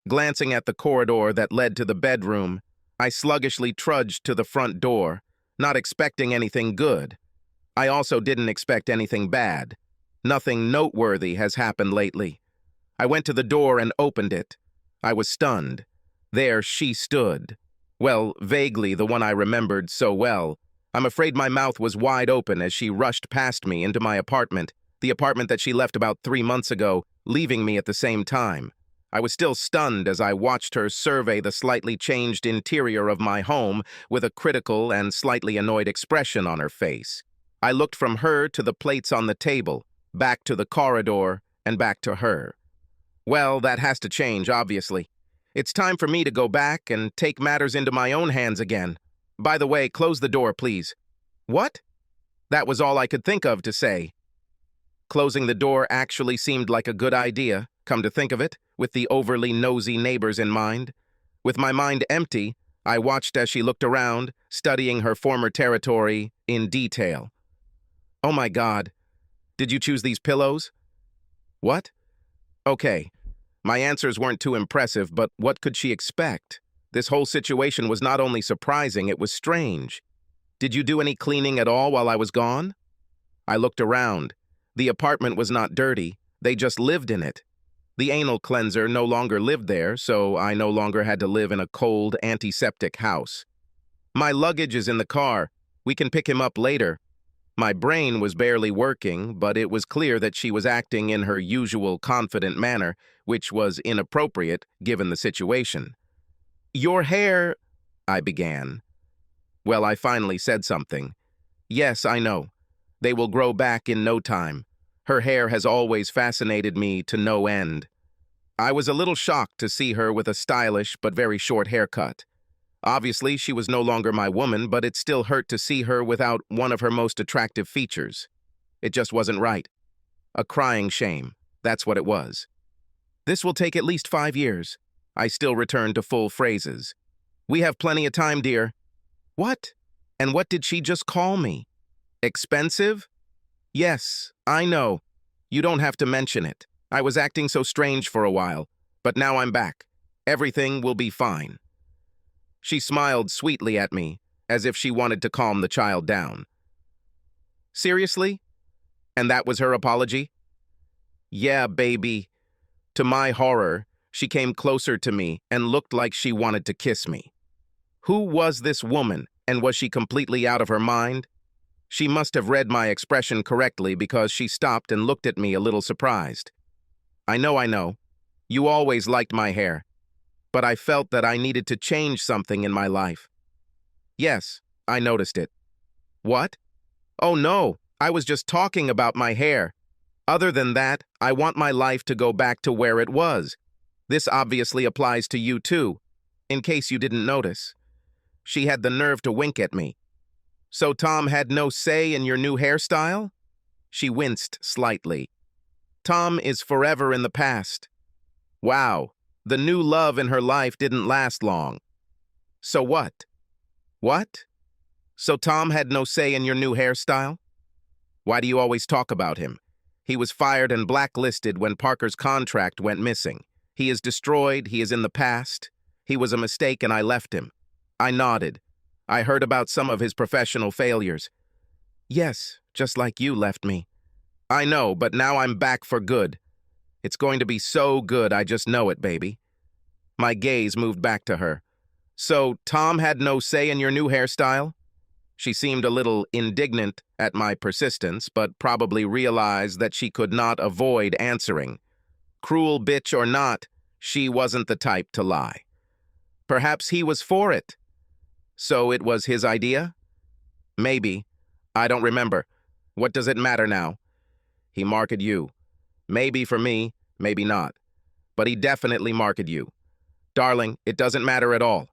Glancing at the corridor that led to the bedroom, I sluggishly trudged to the front door, not expecting anything good. I also didn't expect anything bad. Nothing noteworthy has happened lately. I went to the door and opened it. I was stunned. There she stood. Well, vaguely the one I remembered so well. I'm afraid my mouth was wide open as she rushed past me into my apartment, the apartment that she left about 3 months ago, leaving me at the same time. I was still stunned as I watched her survey the slightly changed interior of my home with a critical and slightly annoyed expression on her face. I looked from her to the plates on the table, back to the corridor, and back to her. Well, that has to change, obviously. It's time for me to go back and take matters into my own hands again. By the way, close the door, please. What? That was all I could think of to say. Closing the door actually seemed like a good idea, come to think of it, with the overly nosy neighbors in mind. With my mind empty, I watched as she looked around, studying her former territory in detail. Oh my God. Did you choose these pillows? What? Okay. My answers weren't too impressive, but what could she expect? This whole situation was not only surprising, it was strange. Did you do any cleaning at all while I was gone? I looked around. The apartment was not dirty. They just lived in it. The anal cleanser no longer lived there, so I no longer had to live in a cold, antiseptic house. My luggage is in the car. We can pick him up later. My brain was barely working, but it was clear that she was acting in her usual confident manner, which was inappropriate given the situation. Your hair, I began. Well, I finally said something. Yes, I know. They will grow back in no time. Her hair has always fascinated me to no end. I was a little shocked to see her with a stylish but very short haircut. Obviously, she was no longer my woman, but it still hurt to see her without one of her most attractive features. It just wasn't right. A crying shame. That's what it was. This will take at least 5 years. I still returned to full phrases. We have plenty of time, dear. What? And what did she just call me? Expensive? Yes, I know. You don't have to mention it. I was acting so strange for a while, but now I'm back. Everything will be fine. She smiled sweetly at me, as if she wanted to calm the child down. Seriously? And that was her apology? Yeah, baby. To my horror, she came closer to me and looked like she wanted to kiss me. Who was this woman, and was she completely out of her mind? She must have read my expression correctly because she stopped and looked at me a little surprised. I know. You always liked my hair. But I felt that I needed to change something in my life. Yes, I noticed it. What? Oh no, I was just talking about my hair. Other than that, I want my life to go back to where it was. This obviously applies to you too, in case you didn't notice. She had the nerve to wink at me. So Tom had no say in your new hairstyle? She winced slightly. Tom is forever in the past. Wow, the new love in her life didn't last long. So what? What? So Tom had no say in your new hairstyle? Why do you always talk about him? He was fired and blacklisted when Parker's contract went missing. He is destroyed, he is in the past. He was a mistake and I left him. I nodded. I heard about some of his professional failures. Yes, just like you left me. I know, but now I'm back for good. It's going to be so good, I just know it, baby. My gaze moved back to her. So, Tom had no say in your new hairstyle? She seemed a little indignant at my persistence, but probably realized that she could not avoid answering. Cruel bitch or not, she wasn't the type to lie. Perhaps he was for it. So it was his idea? Maybe. I don't remember. What does it matter now? He marketed you. Maybe for me, maybe not. But he definitely marketed you. Darling, it doesn't matter at all.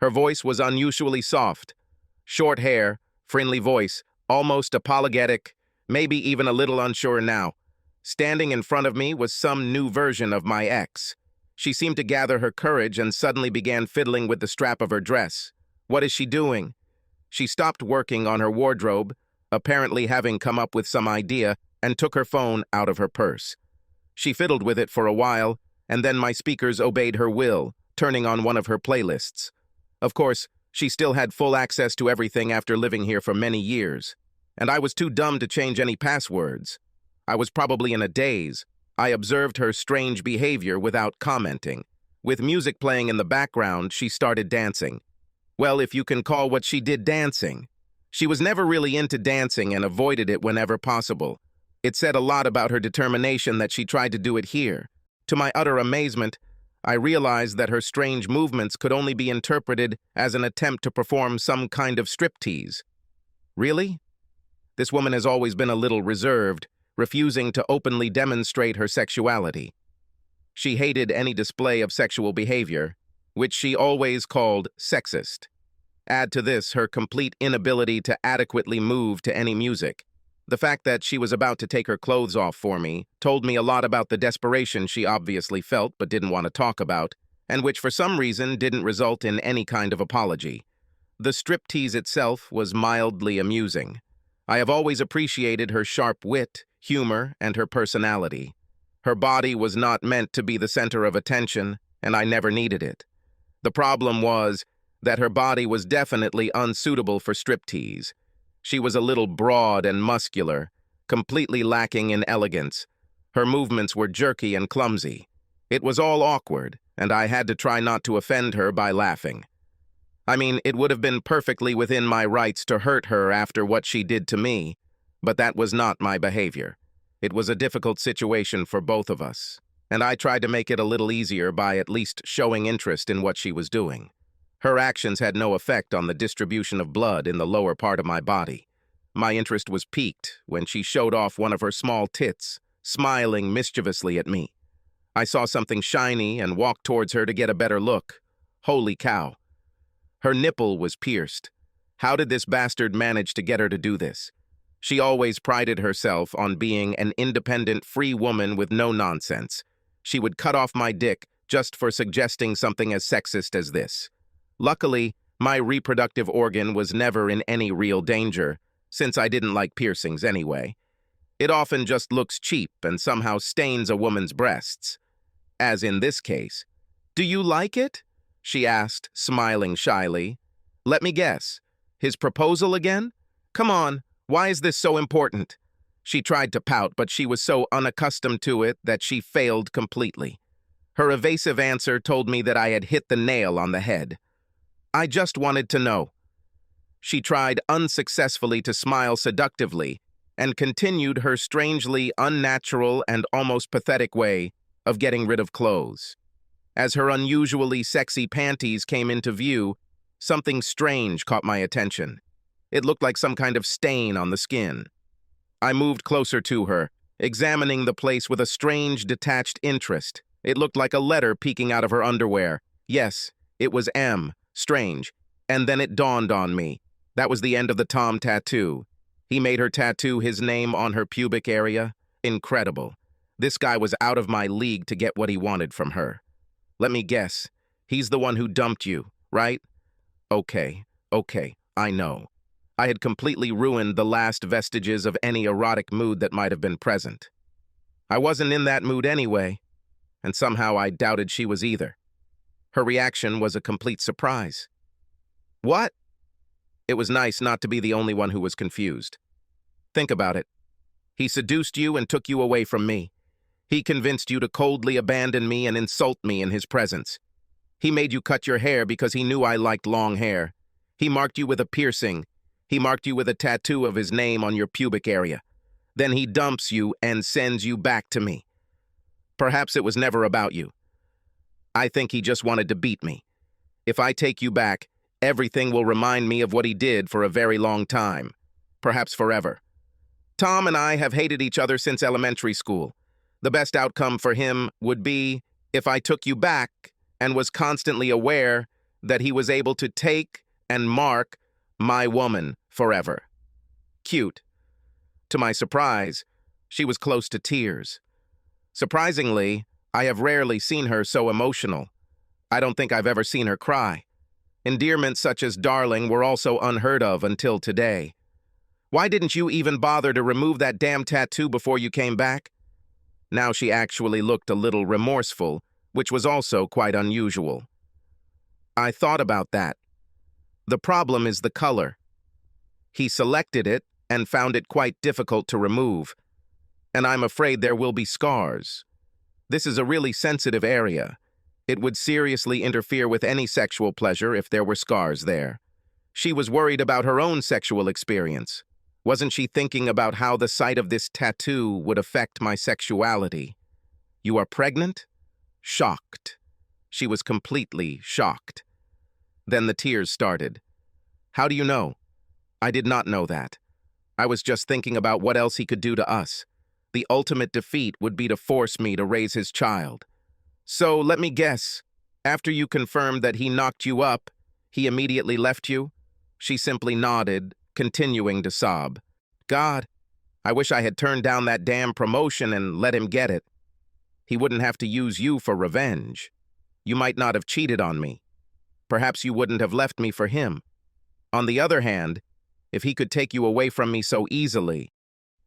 Her voice was unusually soft. Short hair, friendly voice, almost apologetic, maybe even a little unsure now. Standing in front of me was some new version of my ex. She seemed to gather her courage and suddenly began fiddling with the strap of her dress. What is she doing? She stopped working on her wardrobe, apparently having come up with some idea, and took her phone out of her purse. She fiddled with it for a while, and then my speakers obeyed her will, turning on one of her playlists. Of course, she still had full access to everything after living here for many years, and I was too dumb to change any passwords. I was probably in a daze. I observed her strange behavior without commenting. With music playing in the background, she started dancing. Well, if you can call what she did dancing. She was never really into dancing and avoided it whenever possible. It said a lot about her determination that she tried to do it here. To my utter amazement, I realized that her strange movements could only be interpreted as an attempt to perform some kind of striptease. Really? This woman has always been a little reserved, refusing to openly demonstrate her sexuality. She hated any display of sexual behavior, which she always called sexist. Add to this her complete inability to adequately move to any music. The fact that she was about to take her clothes off for me told me a lot about the desperation she obviously felt but didn't want to talk about, and which for some reason didn't result in any kind of apology. The striptease itself was mildly amusing. I have always appreciated her sharp wit, humor, and her personality. Her body was not meant to be the center of attention, and I never needed it. The problem was that her body was definitely unsuitable for striptease. She was a little broad and muscular, completely lacking in elegance. Her movements were jerky and clumsy. It was all awkward, and I had to try not to offend her by laughing. I mean, it would have been perfectly within my rights to hurt her after what she did to me, but that was not my behavior. It was a difficult situation for both of us, and I tried to make it a little easier by at least showing interest in what she was doing. Her actions had no effect on the distribution of blood in the lower part of my body. My interest was piqued when she showed off one of her small tits, smiling mischievously at me. I saw something shiny and walked towards her to get a better look. Holy cow. Her nipple was pierced. How did this bastard manage to get her to do this? She always prided herself on being an independent, free woman with no nonsense. She would cut off my dick just for suggesting something as sexist as this. Luckily, my reproductive organ was never in any real danger, since I didn't like piercings anyway. It often just looks cheap and somehow stains a woman's breasts. As in this case. "Do you like it?" she asked, smiling shyly. "Let me guess. His proposal again? Come on, why is this so important?" She tried to pout, but she was so unaccustomed to it that she failed completely. Her evasive answer told me that I had hit the nail on the head. "I just wanted to know." She tried unsuccessfully to smile seductively and continued her strangely unnatural and almost pathetic way of getting rid of clothes. As her unusually sexy panties came into view, something strange caught my attention. It looked like some kind of stain on the skin. I moved closer to her, examining the place with a strange, detached interest. It looked like a letter peeking out of her underwear. Yes, it was M. Strange. And then it dawned on me. That was the end of the Tom tattoo. He made her tattoo his name on her pubic area. Incredible. This guy was out of my league to get what he wanted from her. Let me guess. He's the one who dumped you, right? Okay, I know. I had completely ruined the last vestiges of any erotic mood that might have been present. I wasn't in that mood anyway, and somehow I doubted she was either. Her reaction was a complete surprise. "What?" It was nice not to be the only one who was confused. Think about it. He seduced you and took you away from me. He convinced you to coldly abandon me and insult me in his presence. He made you cut your hair because he knew I liked long hair. He marked you with a piercing. He marked you with a tattoo of his name on your pubic area. Then he dumps you and sends you back to me. Perhaps it was never about you. I think he just wanted to beat me. If I take you back, everything will remind me of what he did for a very long time. Perhaps forever. Tom and I have hated each other since elementary school. The best outcome for him would be if I took you back and was constantly aware that he was able to take and mark my woman forever. Cute. To my surprise, she was close to tears. Surprisingly, I have rarely seen her so emotional. I don't think I've ever seen her cry. Endearments such as darling were also unheard of until today. Why didn't you even bother to remove that damn tattoo before you came back? Now she actually looked a little remorseful, which was also quite unusual. I thought about that. The problem is the color. He selected it and found it quite difficult to remove, and I'm afraid there will be scars. This is a really sensitive area. It would seriously interfere with any sexual pleasure if there were scars there. She was worried about her own sexual experience. Wasn't she thinking about how the sight of this tattoo would affect my sexuality? You are pregnant? Shocked. She was completely shocked. Then the tears started. How do you know? I did not know that. I was just thinking about what else he could do to us. The ultimate defeat would be to force me to raise his child. So let me guess. After you confirmed that he knocked you up, he immediately left you? She simply nodded, continuing to sob. God, I wish I had turned down that damn promotion and let him get it. He wouldn't have to use you for revenge. You might not have cheated on me. Perhaps you wouldn't have left me for him. On the other hand, if he could take you away from me so easily,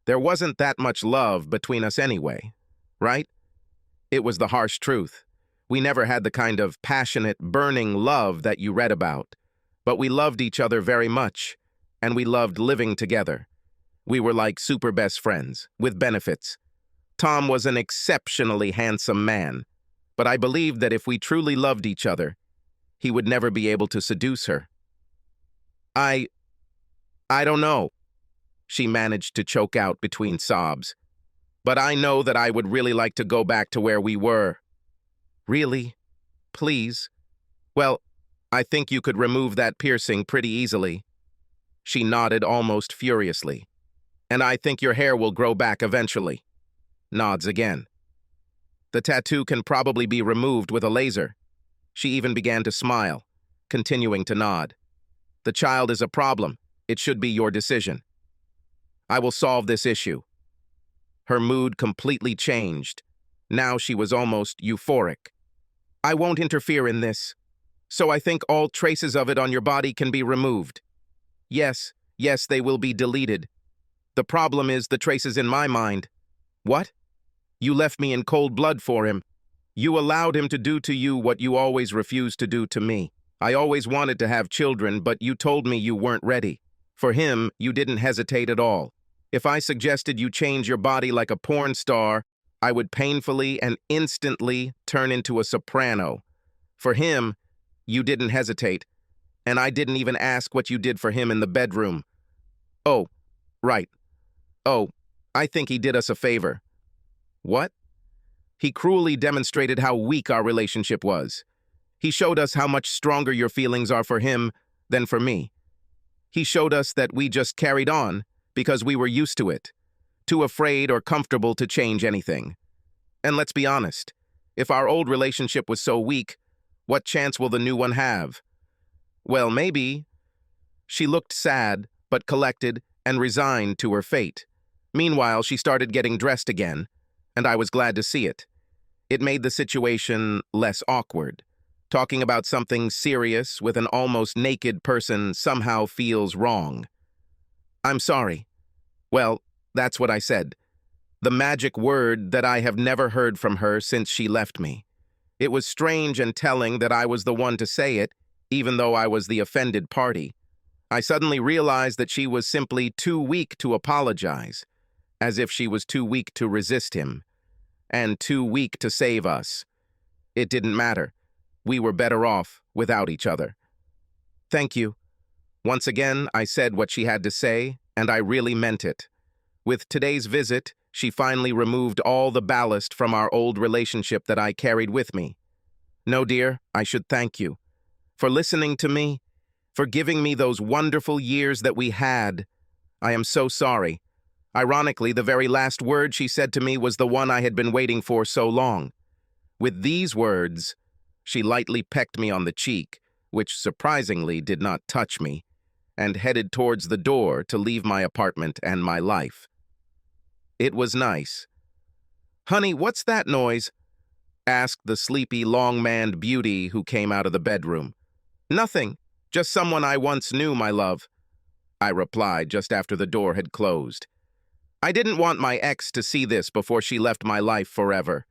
there wasn't that much love between us anyway, right? It was the harsh truth. We never had the kind of passionate, burning love that you read about. But we loved each other very much, and we loved living together. We were like super best friends, with benefits. Tom was an exceptionally handsome man, but I believed that if we truly loved each other, he would never be able to seduce her. I don't know, she managed to choke out between sobs. But I know that I would really like to go back to where we were. Really? Please? Well, I think you could remove that piercing pretty easily. She nodded almost furiously. And I think your hair will grow back eventually. Nods again. The tattoo can probably be removed with a laser. She even began to smile, continuing to nod. The child is a problem. It should be your decision. I will solve this issue. Her mood completely changed. Now she was almost euphoric. I won't interfere in this. So I think all traces of it on your body can be removed. Yes, they will be deleted. The problem is the traces in my mind. What? You left me in cold blood for him. You allowed him to do to you what you always refused to do to me. I always wanted to have children, but you told me you weren't ready. For him, you didn't hesitate at all. If I suggested you change your body like a porn star, I would painfully and instantly turn into a soprano. For him, you didn't hesitate, and I didn't even ask what you did for him in the bedroom. Oh, right. Oh, I think he did us a favor. What? He cruelly demonstrated how weak our relationship was. He showed us how much stronger your feelings are for him than for me. He showed us that we just carried on because we were used to it, too afraid or comfortable to change anything. And let's be honest, if our old relationship was so weak, what chance will the new one have? Well, maybe. She looked sad, but collected and resigned to her fate. Meanwhile, she started getting dressed again, and I was glad to see it. It made the situation less awkward. Talking about something serious with an almost naked person somehow feels wrong. I'm sorry. Well, that's what I said. The magic word that I have never heard from her since she left me. It was strange and telling that I was the one to say it, even though I was the offended party. I suddenly realized that she was simply too weak to apologize, as if she was too weak to resist him, and too weak to save us. It didn't matter. We were better off without each other. Thank you. Once again, I said what she had to say, and I really meant it. With today's visit, she finally removed all the ballast from our old relationship that I carried with me. No, dear, I should thank you. For listening to me, for giving me those wonderful years that we had. I am so sorry. Ironically, the very last word she said to me was the one I had been waiting for so long. With these words, she lightly pecked me on the cheek, which surprisingly did not touch me, and headed towards the door to leave my apartment and my life. It was nice. Honey, what's that noise? Asked the sleepy, long-maned beauty who came out of the bedroom. Nothing, just someone I once knew, my love, I replied just after the door had closed. I didn't want my ex to see this before she left my life forever.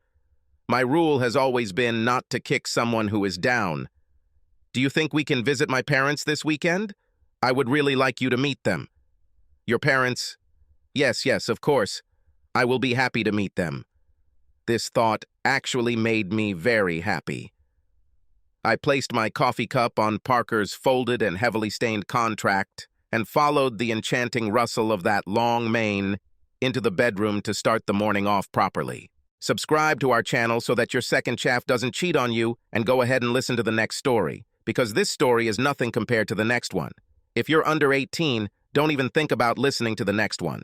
My rule has always been not to kick someone who is down. Do you think we can visit my parents this weekend? I would really like you to meet them. Your parents? Yes, yes, of course. I will be happy to meet them. This thought actually made me very happy. I placed my coffee cup on Parker's folded and heavily stained contract and followed the enchanting rustle of that long mane into the bedroom to start the morning off properly. Subscribe to our channel so that your second chaff doesn't cheat on you, and go ahead and listen to the next story, because this story is nothing compared to the next one. If you're under 18, don't even think about listening to the next one.